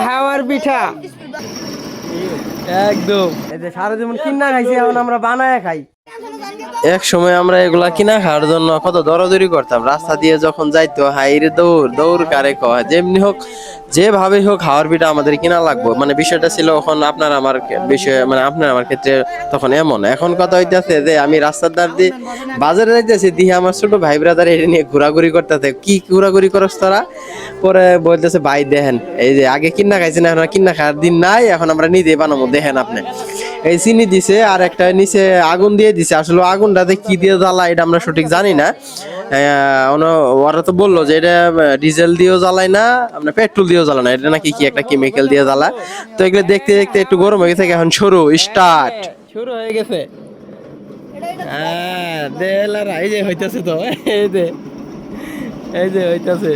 হাওয়ার পিঠা একদম। এই যে সারা জীবন কিনা খাইছি, এখন আমরা বানায় খাই। এক সময় আমরা এগুলা কিনা খাওয়ার জন্য কত দৌড়াদৌড়ি করতাম, রাস্তা দিয়ে যখন যাইতো হাইরে দৌড় দৌড় কারে কয়, যেমনি হোক যেভাবে হোক হাওয়ার পিঠা আমাদের কিনা লাগবো। মানে বিষয়টা ছিল এখন আপনার আমার বিষয়, মানে আপনার আমার ক্ষেত্রে তখন এমন। এখন কথা হইতেছে যে আমি রাস্তার ধার দিয়ে বাজারে যাইতেছি, দিয়ে আমার ছোট ভাই ব্রাদার এটা নিয়ে ঘোরাঘুরি করতেছে। কি ঘোরাঘুরি করছ তোরা? পরে বলতেছে ভাই দেখেন, এই যে আগে কিনা খাইছি না, এখন আর কিনা খাওয়ার দিন নাই, এখন আমরা নিজে বানাবো, দেখেন আপনি। এই চিনি দিছে আর একটা নিচে আগুন দিয়ে দিছে। আসলে আগুনটাতে কি দিয়ে জ্বালা এটা আমরা সঠিক জানি না। ওরা তো বললো যে এটা ডিজেল দিয়েও জ্বালায় না, আপনার পেট্রোল দিয়েও জ্বালায় না, এটা নাকি কি একটা কেমিক্যাল দিয়ে জ্বালা। তো এগুলো দেখতে দেখতে একটু গরম হয়ে গেছে, এখন শুরু হয়ে গেছে। হ্যাঁ দেলারা এই যে হইতাছে, তো এই যে হইতাছে।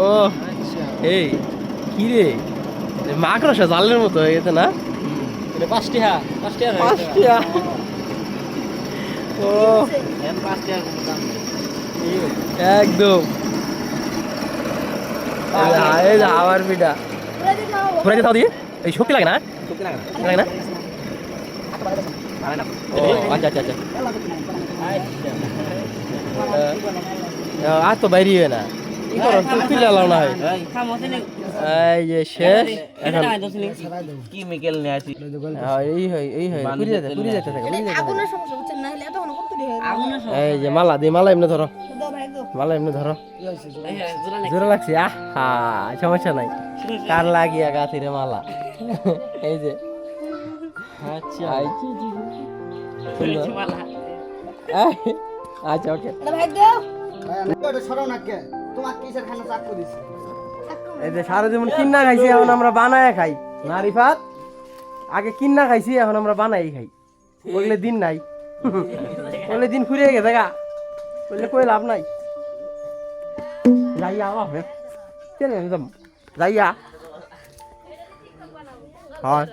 ও এই কি রে, মাকড়সা জালের মতো হয়ে গেছে না? পাঁচটিয়া ও একদম। এই যে হাওয়ার পিঠা ঘুরে যেতে দিয়ে এই শক্তি লাগে না, লাগে না? ও আচ্ছা আচ্ছা আচ্ছা। আর তো বাইরে হয় না, কি করো তুলে এলাও না হয়। এই যে শেষ, এখন কেমিক্যাল নিয়ে আসি। এই হয় পুরি যেতে থাকে। এই যে মালা দি, মালা এমনি ধরো, মালা এমনি ধরো। জোরে লাগছে, আহা সমস্যা নাই, কার লাগিয়া গাছিরে মালা। এই যে আচ্ছা আচ্ছা ওকে। এই যে সারা জীবন কিনা খাইছি, এখন আমরা বানায় খাই। নারিফাত আগে কিনা খাইছি, এখন আমরা বানাই খাই। বললে দিন নাই, বললে দিন ফুরিয়ে গেছে গা, বললে কই লাভ নাই। যাইয়া যাইয়া হয়।